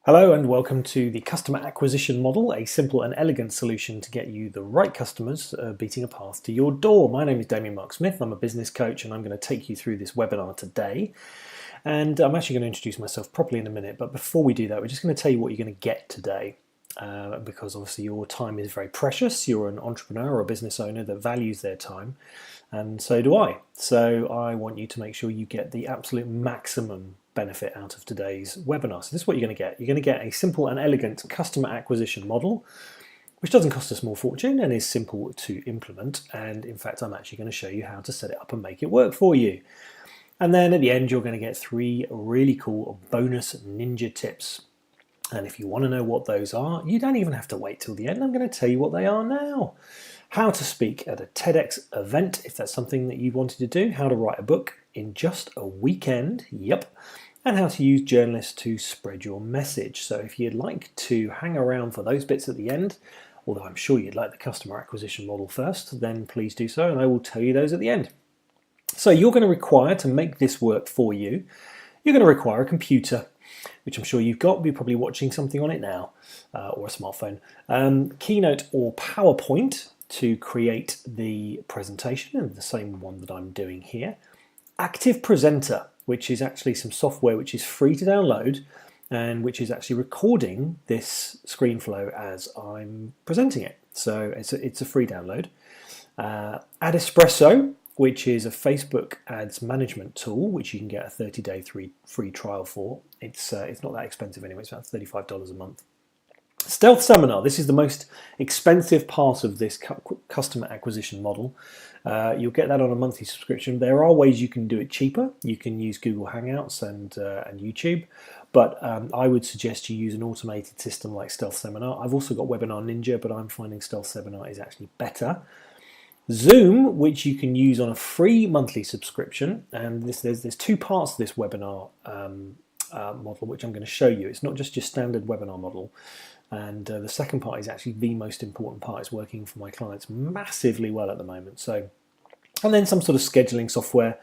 Hello and welcome to the customer acquisition model, a simple and elegant solution to get you the right customers beating a path to your door. My name is Damian Smyth. I'm a business coach and I'm going to take you through this webinar today. And I'm actually going to introduce myself properly in a minute, but before we do that, we're just going to tell you what you're going to get today. Because obviously your time is very precious. You're an entrepreneur or a business owner that values their time, and so do I. So I want you to make sure you get the absolute maximum benefit out of today's webinar. So this is what you're going to get. You're going to get a simple and elegant customer acquisition model, which doesn't cost a small fortune and is simple to implement. And in fact, I'm actually going to show you how to set it up and make it work for you. And then at the end, you're going to get 3 really cool bonus ninja tips. And if you want to know what those are, you don't even have to wait till the end. I'm going to tell you what they are now. How to speak at a TEDx event, if that's something that you wanted to do. How to write a book in just a weekend. Yep. And how to use journalists to spread your message. So if you'd like to hang around for those bits at the end, although I'm sure you'd like the customer acquisition model first, then please do so, and I will tell you those at the end. So you're going to require, to make this work for you, you're going to require a computer, which I'm sure you've got. You're probably watching something on it now, or a smartphone. Keynote or PowerPoint to create the presentation, and the same one that I'm doing here. Active Presenter, which is actually some software which is free to download and which is actually recording this screen flow as I'm presenting it. So it's a free download. Ad Espresso, which is a Facebook ads management tool, which you can get a 30-day free trial for. It's not that expensive anyway, it's about $35 a month. Stealth Seminar, this is the most expensive part of this customer acquisition model. You'll get that on a monthly subscription. There are ways you can do it cheaper. You can use Google Hangouts and YouTube, but I would suggest you use an automated system like Stealth Seminar. I've also got Webinar Ninja, but I'm finding Stealth Seminar is actually better. Zoom, which you can use on a free monthly subscription, and there's 2 parts to this webinar model, which I'm going to show you. It's not just your standard webinar model, and the second part is actually the most important part. It's working for my clients massively well at the moment. So, and then some sort of scheduling software.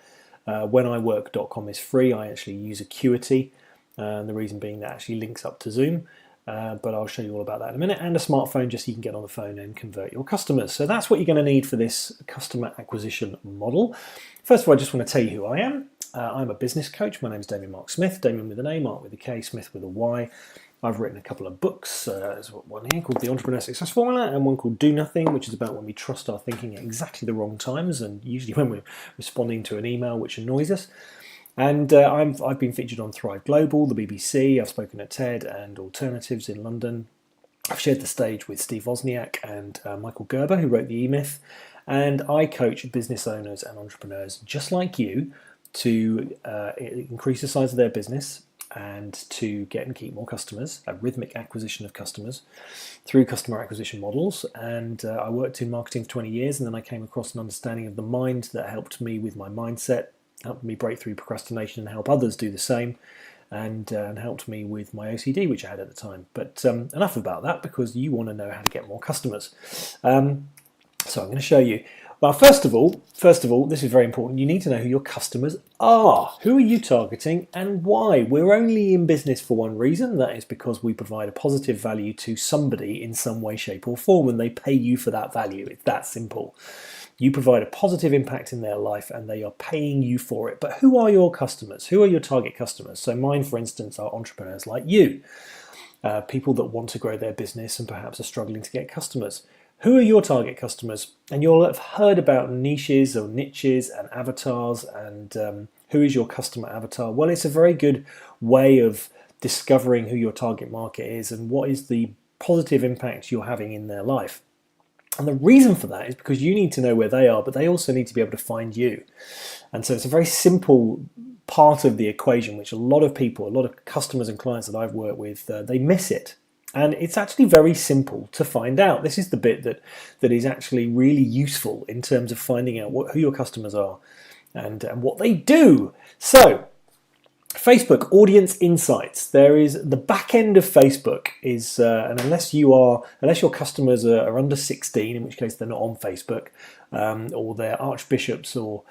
Wheniwork.com is free. I actually use Acuity, and the reason being that actually links up to Zoom. But I'll show you all about that in a minute, and a smartphone just so you can get on the phone and convert your customers. So that's what you're going to need for this customer acquisition model. First of all, I just want to tell you who I am. I'm a business coach. My name is Damian Smyth, Damian with an A, Mark with a K, Smith with a Y. I've written a couple of books. There's one here called The Entrepreneur Success Formula, and one called Do Nothing, which is about when we trust our thinking at exactly the wrong times, and usually when we're responding to an email which annoys us. And I've been featured on Thrive Global, the BBC, I've spoken at TED and Alternatives in London. I've shared the stage with Steve Wozniak and Michael Gerber, who wrote the E-Myth. And I coach business owners and entrepreneurs just like you to increase the size of their business and to get and keep more customers, a rhythmic acquisition of customers through customer acquisition models. And I worked in marketing for 20 years, and then I came across an understanding of the mind that helped me with my mindset, helped me break through procrastination and help others do the same, and helped me with my OCD, which I had at the time. But enough about that, because you want to know how to get more customers. So I'm going to show you. Well, first of all, this is very important. You need to know who your customers are. Who are you targeting and why? We're only in business for one reason. That is because we provide a positive value to somebody in some way, shape or form, and they pay you for that value. It's that simple. You provide a positive impact in their life and they are paying you for it. But who are your customers? Who are your target customers? So mine, for instance, are entrepreneurs like you. People that want to grow their business and perhaps are struggling to get customers. Who are your target customers? And you'll have heard about niches or niches and avatars, and who is your customer avatar? Well, it's a very good way of discovering who your target market is and what is the positive impact you're having in their life. And the reason for that is because you need to know where they are, but they also need to be able to find you. And so it's a very simple part of the equation, which a lot of people, a lot of customers and clients that I've worked with, they miss it. And it's actually very simple to find out. This is the bit that is actually really useful in terms of finding out who your customers are and what they do. So, Facebook Audience Insights. There is the back end of Facebook is, and unless your customers are under 16, in which case they're not on Facebook, or they're archbishops or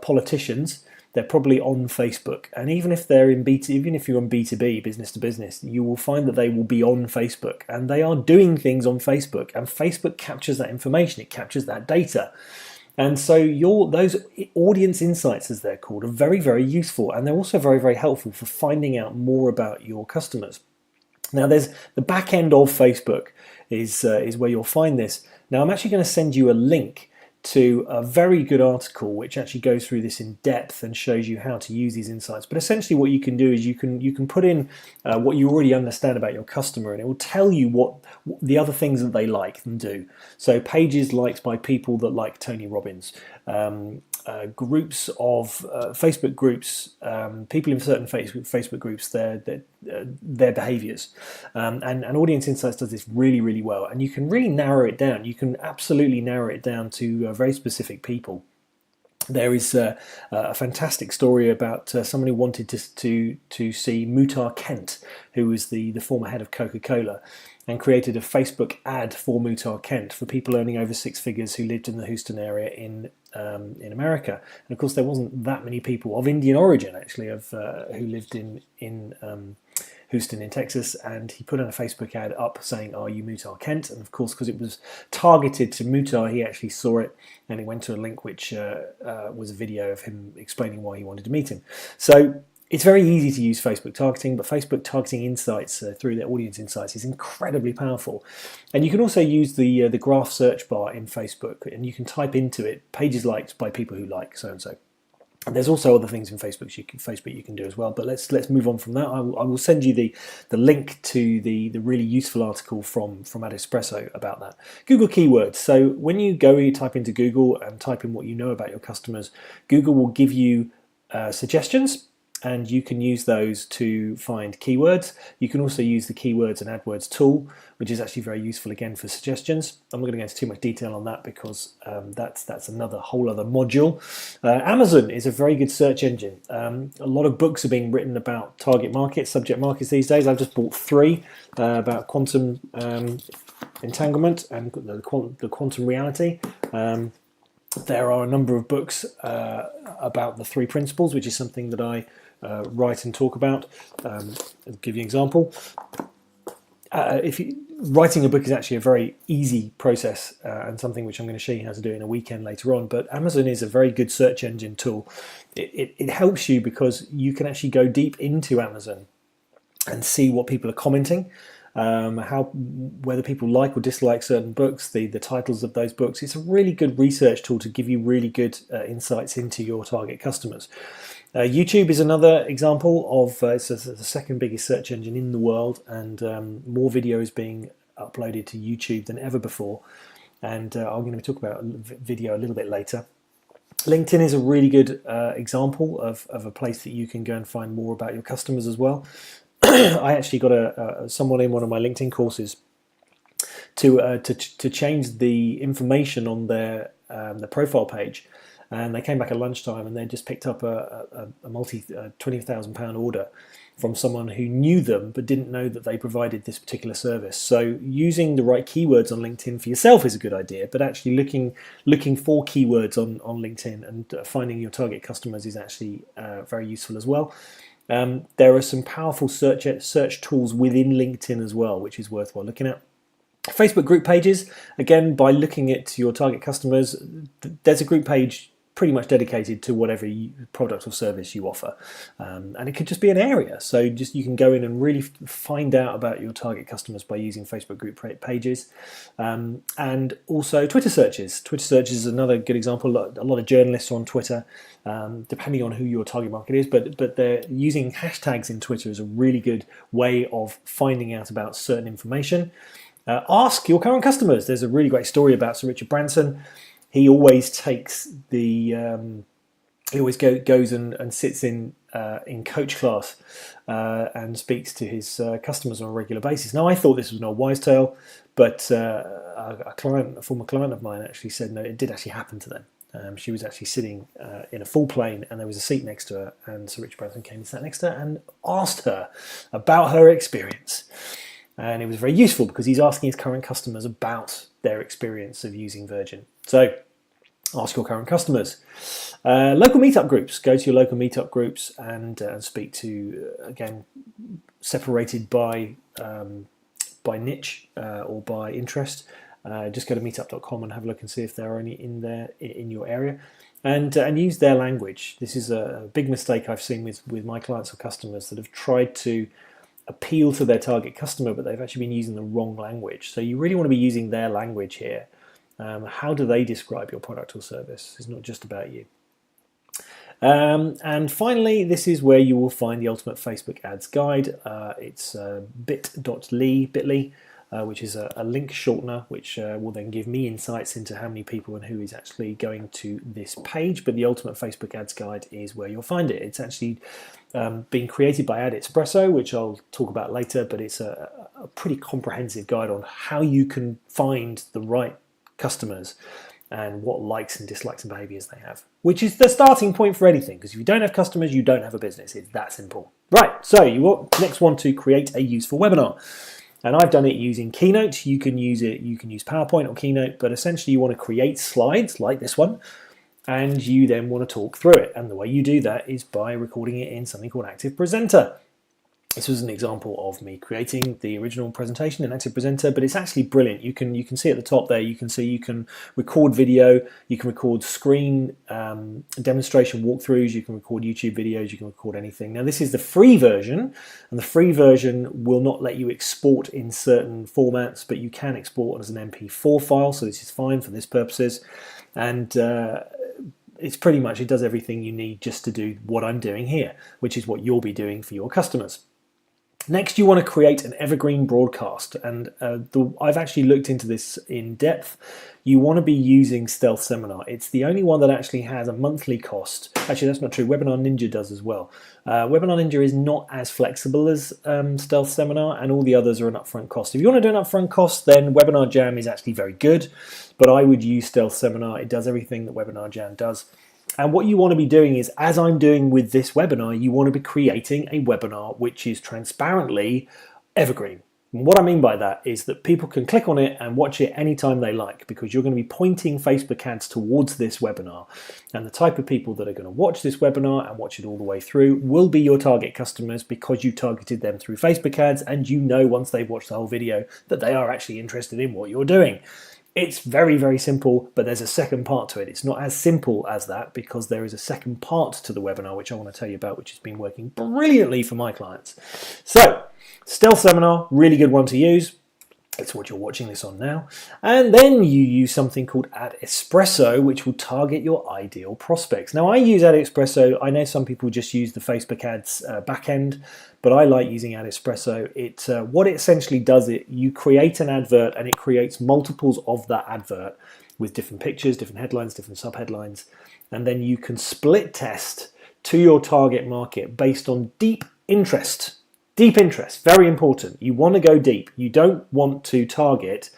politicians, they're probably on Facebook. And even if they're in even if you're on B2B, business to business, you will find that they will be on Facebook, and they are doing things on Facebook, and Facebook captures that information, it captures that data. And so those audience insights, as they're called, are very, very useful, and they're also very, very helpful for finding out more about your customers. Now, there's the back end of Facebook is where you'll find this. Now, I'm actually going to send you a link to a very good article which actually goes through this in depth and shows you how to use these insights. But essentially what you can do is you can put in what you already understand about your customer, and it will tell you what the other things that they like and do. So pages liked by people that like Tony Robbins, groups of Facebook groups, people in certain Facebook groups, their behaviors, and Audience Insights does this really, really well, and you can really narrow it down. You can absolutely narrow it down to very specific people. There is a fantastic story about someone who wanted to see Muhtar Kent, who was the former head of Coca-Cola, and created a Facebook ad for Muhtar Kent for people earning over six figures who lived in the Houston area in America. And of course, there wasn't that many people of Indian origin actually who lived in Houston in Texas, and he put in a Facebook ad up saying, "Are you Muhtar Kent?" And of course, because it was targeted to Muhtar, he actually saw it, and he went to a link which was a video of him explaining why he wanted to meet him. So it's very easy to use Facebook targeting, but Facebook targeting insights through their audience insights is incredibly powerful. And you can also use the graph search bar in Facebook, and you can type into it pages liked by people who like so and so. There's also other things in Facebook you can do as well, but let's move on from that. I will send you the link to the really useful article from Adespresso about that. Google keywords. So when you type into Google and type in what you know about your customers, Google will give you suggestions, and you can use those to find keywords. You can also use the Keywords and AdWords tool, which is actually very useful again for suggestions. I'm not going to go into too much detail on that because that's another whole other module. Amazon is a very good search engine. A lot of books are being written about target markets, subject markets these days. I've just bought 3 about quantum entanglement and the quantum reality. There are a number of books about the 3 principles, which is something that I write and talk about. I'll give you an example. Writing a book is actually a very easy process and something which I'm going to show you how to do in a weekend later on. But Amazon is a very good search engine tool. It helps you because you can actually go deep into Amazon and see what people are commenting. Whether people like or dislike certain books, the titles of those books. It's a really good research tool to give you really good insights into your target customers. YouTube is another example of it's the second biggest search engine in the world, and more video is being uploaded to YouTube than ever before. And I'm going to talk about video a little bit later. LinkedIn is a really good example of a place that you can go and find more about your customers as well. I actually got someone in one of my LinkedIn courses to change the information on their profile page, and they came back at lunchtime and they just picked up a £20,000 order from someone who knew them but didn't know that they provided this particular service. So using the right keywords on LinkedIn for yourself is a good idea, but actually looking for keywords on LinkedIn and finding your target customers is actually very useful as well. There are some powerful search tools within LinkedIn as well, which is worthwhile looking at. Facebook group pages, again, by looking at your target customers, there's a group page pretty much dedicated to whatever product or service you offer, and it could just be an area. So you can go in and really find out about your target customers by using Facebook group pages, and also Twitter searches. Twitter searches is another good example. A lot of journalists are on Twitter, depending on who your target market is, but they're using hashtags in Twitter is a really good way of finding out about certain information. Ask your current customers. There's a really great story about Sir Richard Branson. He always takes he always goes and sits in coach class and speaks to his customers on a regular basis. Now, I thought this was an old wives' tale, but a former client of mine actually said no, it did actually happen to them. She was actually sitting in a full plane, and there was a seat next to her, and Sir Richard Branson came and sat next to her and asked her about her experience. And it was very useful because he's asking his current customers about their experience of using Virgin. So Ask your current customers. Local meetup groups. Go to your local meetup groups and speak to, again, separated by niche or by interest. Just go to meetup.com and have a look and see if there are any in there in your area, and use their language. This is a big mistake I've seen with my clients or customers that have tried to appeal to their target customer, but they've actually been using the wrong language. So you really want to be using their language here. How do they describe your product or service? It's not just about you. And finally, this is where you will find the Ultimate Facebook Ads Guide. It's bit.ly, which is a link shortener, which will then give me insights into how many people and who is actually going to this page. But the Ultimate Facebook Ads Guide is where you'll find it. It's actually been created by AdEspresso, which I'll talk about later, but it's a pretty comprehensive guide on how you can find the right customers and what likes and dislikes and behaviors they have, which is the starting point for anything, because if you don't have customers, you don't have a business. It's that simple. Right, so you next want to create a useful webinar. And I've done it using Keynote. You can use PowerPoint or Keynote, but essentially you want to create slides like this one, and you then want to talk through it. And the way you do that is by recording it in something called Active Presenter. This was an example of me creating the original presentation in Active Presenter, but it's actually brilliant. You can see at the top there, you can record video, you can record screen demonstration walkthroughs, you can record YouTube videos, you can record anything. Now this is the free version, and the free version will not let you export in certain formats, but you can export as an MP4 file, so this is fine for this purposes. And it's pretty much, it does everything you need just to do what I'm doing here, which is what you'll be doing for your customers. Next, you want to create an evergreen broadcast, and I've actually looked into this in depth. You want to be using Stealth Seminar. It's the only one that actually has a monthly cost. Actually, that's not true. Webinar Ninja does as well. Webinar Ninja is not as flexible as Stealth Seminar, and all the others are an upfront cost. If you want to do an upfront cost, then Webinar Jam is actually very good, but I would use Stealth Seminar. It does everything that Webinar Jam does. And what you want to be doing is, as I'm doing with this webinar, you want to be creating a webinar which is transparently evergreen. And what I mean by that is that people can click on it and watch it anytime they like, because you're going to be pointing Facebook ads towards this webinar. And the type of people that are going to watch this webinar and watch it all the way through will be your target customers, because you targeted them through Facebook ads, and you know once they've watched the whole video that they are actually interested in what you're doing. It's very, very simple, but there's a second part to it. It's not as simple as that, because there is a second part to the webinar, which I want to tell you about, which has been working brilliantly for my clients. So, Stealth Seminar, really good one to use. It's what you're watching this on now. And then you use something called AdEspresso, which will target your ideal prospects. Now, I use AdEspresso. I know some people just use the Facebook ads backend, but I like using AdEspresso. What it essentially does, you create an advert and it creates multiples of that advert with different pictures, different headlines, different subheadlines. And then you can split test to your target market based on deep interest. Deep interest, very important. You want to go deep. You don't want to target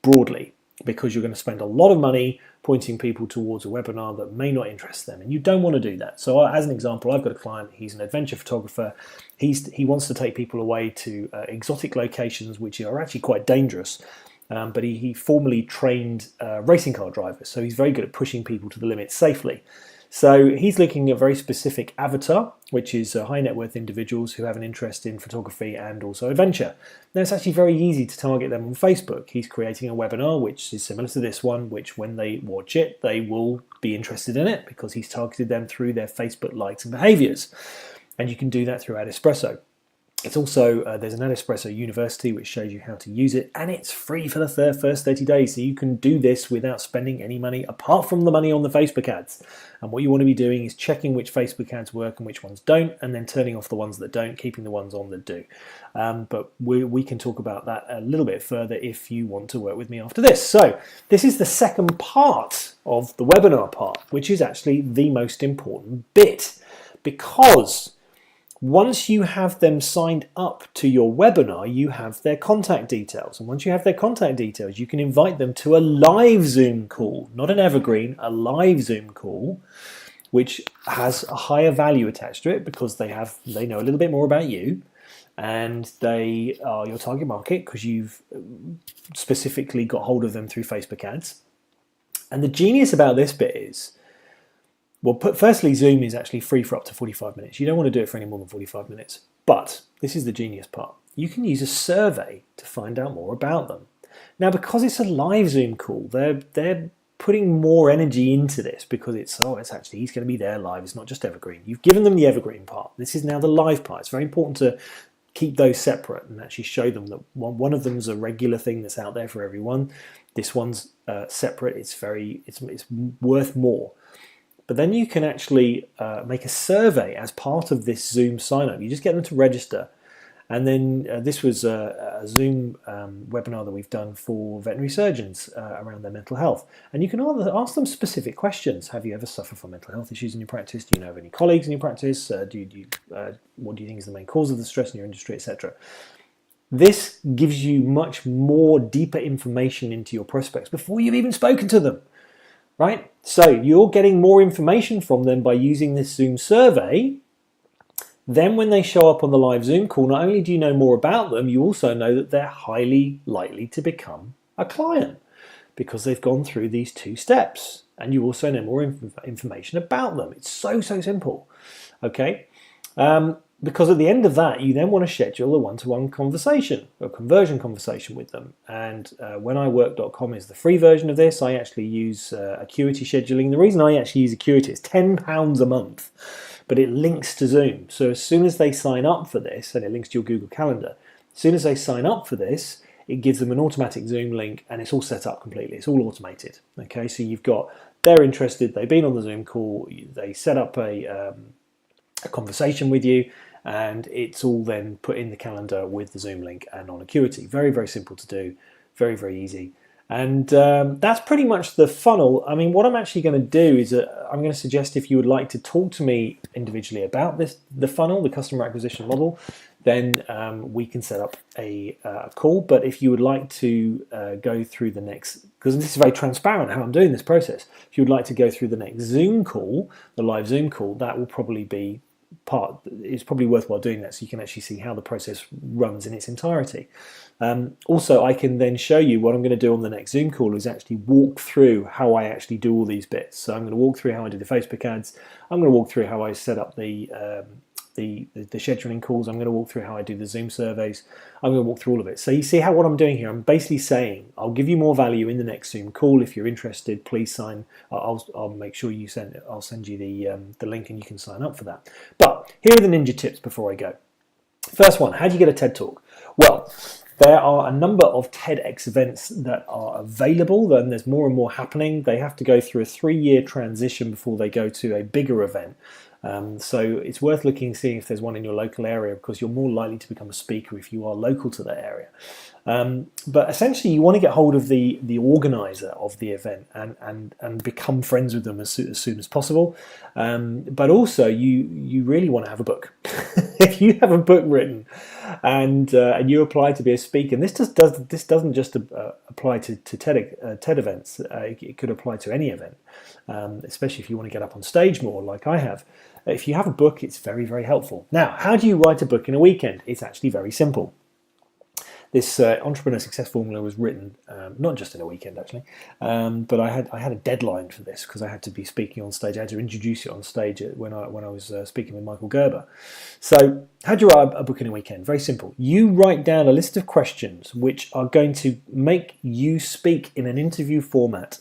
broadly, because you're going to spend a lot of money pointing people towards a webinar that may not interest them, and you don't want to do that. So as an example, I've got a client, he's an adventure photographer. He wants to take people away to exotic locations which are actually quite dangerous, but he formerly trained racing car drivers, so he's very good at pushing people to the limit safely. So he's looking at a very specific avatar, which is high net worth individuals who have an interest in photography and also adventure. Now, it's actually very easy to target them on Facebook. He's creating a webinar which is similar to this one, which when they watch it, they will be interested in it, because he's targeted them through their Facebook likes and behaviors. And you can do that through AdEspresso. It's also, there's an AdEspresso University which shows you how to use it, and it's free for the first 30 days. So you can do this without spending any money apart from the money on the Facebook ads. And what you want to be doing is checking which Facebook ads work and which ones don't, and then turning off the ones that don't, keeping the ones on that do. But we can talk about that a little bit further if you want to work with me after this. So this is the second part of the webinar part, which is actually the most important bit, because once you have them signed up to your webinar, you have their contact details. And once you have their contact details, you can invite them to a live Zoom call, not an evergreen, a live Zoom call, which has a higher value attached to it, because they know a little bit more about you, and they are your target market because you've specifically got hold of them through Facebook ads. And the genius about this bit is, well, firstly, Zoom is actually free for up to 45 minutes. You don't want to do it for any more than 45 minutes. But this is the genius part. You can use a survey to find out more about them. Now, because it's a live Zoom call, they're putting more energy into this because it's actually, he's going to be there live. It's not just evergreen. You've given them the evergreen part. This is now the live part. It's very important to keep those separate and actually show them that one of them is a regular thing that's out there for everyone. This one's separate. It's worth more. But then you can actually make a survey as part of this Zoom sign up. You just get them to register. And then this was a Zoom webinar that we've done for veterinary surgeons around their mental health. And you can ask them specific questions. Have you ever suffered from mental health issues in your practice? Do you know of any colleagues in your practice? What do you think is the main cause of the stress in your industry, etc.? This gives you much more deeper information into your prospects before you've even spoken to them, right? So you're getting more information from them by using this Zoom survey. Then when they show up on the live Zoom call, not only do you know more about them, you also know that they're highly likely to become a client because they've gone through these 2 steps. And you also know more information about them. It's so simple, okay? Because at the end of that, you then want to schedule a one-to-one conversation, a conversion conversation with them. And whenIwork.com is the free version of this. I actually use Acuity scheduling. The reason I actually use Acuity is £10 a month. But it links to Zoom. So as soon as they sign up for this, and it links to your Google Calendar, as soon as they sign up for this, it gives them an automatic Zoom link and it's all set up completely. It's all automated. Okay, so they're interested, they've been on the Zoom call, they set up a conversation with you, and it's all then put in the calendar with the Zoom link and on Acuity. Very simple to do, very easy. And that's pretty much the funnel. I mean, what I'm actually going to do is I'm going to suggest if you would like to talk to me individually about the funnel, the customer acquisition model, then we can set up a call. But if you would like to go through the next, because this is very transparent how I'm doing this process, if you would like to go through the next Zoom call, the live Zoom call, that will probably be it's probably worthwhile doing that so you can actually see how the process runs in its entirety. Also, I can then show you what I'm going to do on the next Zoom call is actually walk through how I actually do all these bits. So I'm going to walk through how I do the Facebook ads. I'm going to walk through how I set up the scheduling calls. I'm going to walk through how I do the Zoom surveys. I'm going to walk through all of it. So you see what I'm doing here. I'm basically saying I'll give you more value in the next Zoom call. If you're interested, please sign. I'll make sure you send it. I'll send you the link and you can sign up for that. But here are the ninja tips before I go. First one, how do you get a TED Talk? Well, there are a number of TEDx events that are available, and there's more and more happening. They have to go through a 3-year transition before they go to a bigger event. So it's worth looking, seeing if there's one in your local area, because you're more likely to become a speaker if you are local to that area. But essentially, you want to get hold of the organizer of the event and become friends with them as soon as possible. But also, you really want to have a book. If you have a book written and you apply to be a speaker, and this doesn't just apply to TED events. It could apply to any event, especially if you want to get up on stage more, like I have. If you have a book, it's very helpful. Now, how do you write a book in a weekend? It's actually very simple. This entrepreneur success formula was written not just in a weekend actually, but I had a deadline for this because I had to be speaking on stage. I had to introduce it on stage when I was speaking with Michael Gerber. So how do you write a book in a weekend? Very simple. You write down a list of questions which are going to make you speak in an interview format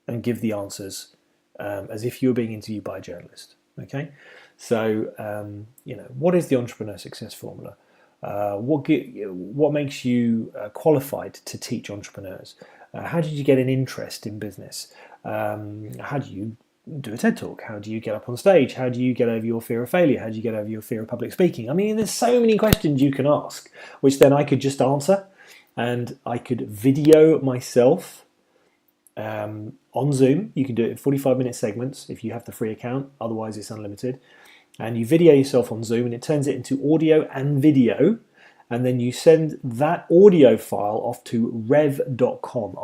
and give the answers as if you were being interviewed by a journalist. Okay, so what is the entrepreneur success formula? What makes you qualified to teach entrepreneurs? How did you get an interest in business? How do you do a TED Talk? How do you get up on stage? How do you get over your fear of failure? How do you get over your fear of public speaking? I mean, there's so many questions you can ask, which then I could just answer, and I could video myself on Zoom. You can do it in 45-minute segments if you have the free account, otherwise it's unlimited. And you video yourself on Zoom and it turns it into audio and video, and then you send that audio file off to rev.com,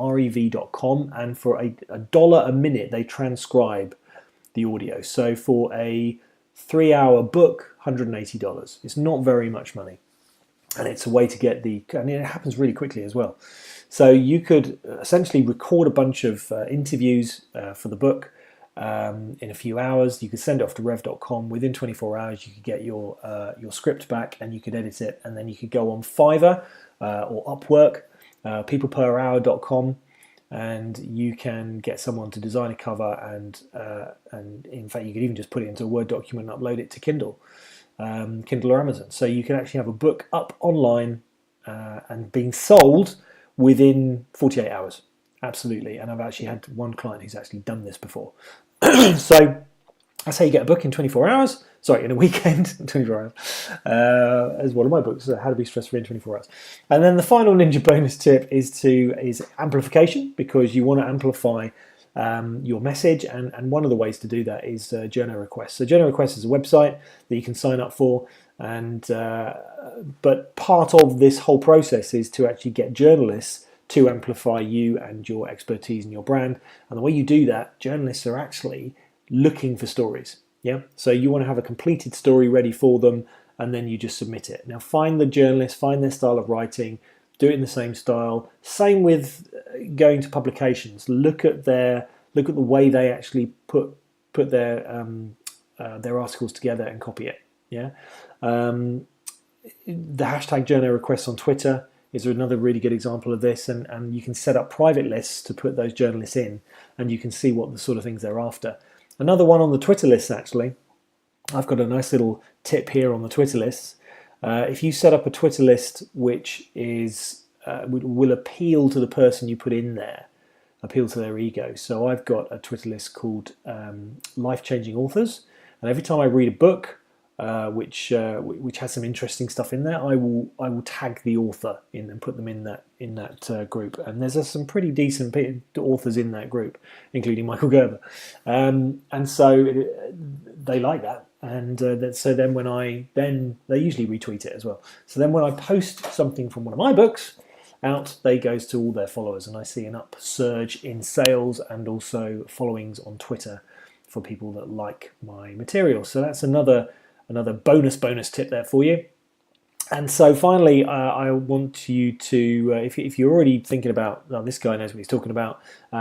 and for $1 a minute they transcribe the audio. So for a 3-hour book, $180. It's not very much money, and it's a way to get and it happens really quickly as well. So you could essentially record a bunch of interviews for the book in a few hours. You could send it off to rev.com. Within 24 hours, you could get your script back and you could edit it, and then you could go on Fiverr or Upwork, peopleperhour.com, and you can get someone to design a cover, and in fact, you could even just put it into a Word document and upload it to Kindle or Amazon. So you can actually have a book up online and being sold within 48 hours. Absolutely. And I've actually had one client who's actually done this before. So that's how you get a book in 24 hours. Sorry, in a weekend, 24 hours. As one of my books, How to Be Stress-Free in 24 Hours. And then the final ninja bonus tip is amplification, because you want to amplify your message, and one of the ways to do that is journal requests. So journal requests is a website that you can sign up for, and but part of this whole process is to actually get journalists to amplify you and your expertise and your brand. And the way you do that, journalists are actually looking for stories. Yeah, so you want to have a completed story ready for them, and then you just submit it. Now find the journalist, find their style of writing, do it in the same style. Same with going to publications. Look at the way they actually put their articles together and copy it. Yeah, the hashtag journal requests on Twitter is another really good example of this, and you can set up private lists to put those journalists in, and you can see what the sort of things they're after. Another one on the Twitter lists, actually, I've got a nice little tip here on the Twitter lists. If you set up a Twitter list which is will appeal to the person you put in there, appeal to their ego. So I've got a Twitter list called Life-Changing Authors, and every time I read a book which has some interesting stuff in there, I will tag the author in and put them in that group. And there's some pretty decent authors in that group, including Michael Gerber, and so they like that. And so then they usually retweet it as well. So then when I post something from one of my books out, they goes to all their followers, and I see an upsurge in sales and also followings on Twitter for people that like my material. So that's another bonus tip there for you. And so finally, I want you to, if you're already thinking about, this guy knows what he's talking about,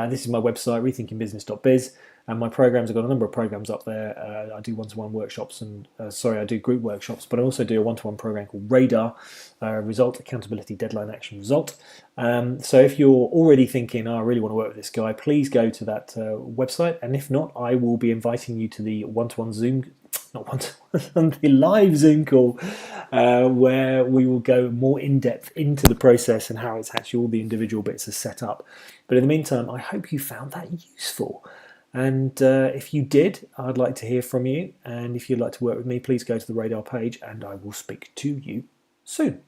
this is my website, rethinkingbusiness.biz, and my programs, I've got a number of programs up there. I do one-to-one workshops, and I do group workshops, but I also do a one-to-one program called Radar, Result, Accountability, Deadline, Action, Result. So if you're already thinking, I really want to work with this guy, please go to that website, and if not, I will be inviting you to the one-to-one Zoom, the live Zoom call, where we will go more in depth into the process and how it's actually all the individual bits are set up. But in the meantime, I hope you found that useful. And if you did, I'd like to hear from you. And if you'd like to work with me, please go to the Radar page, and I will speak to you soon.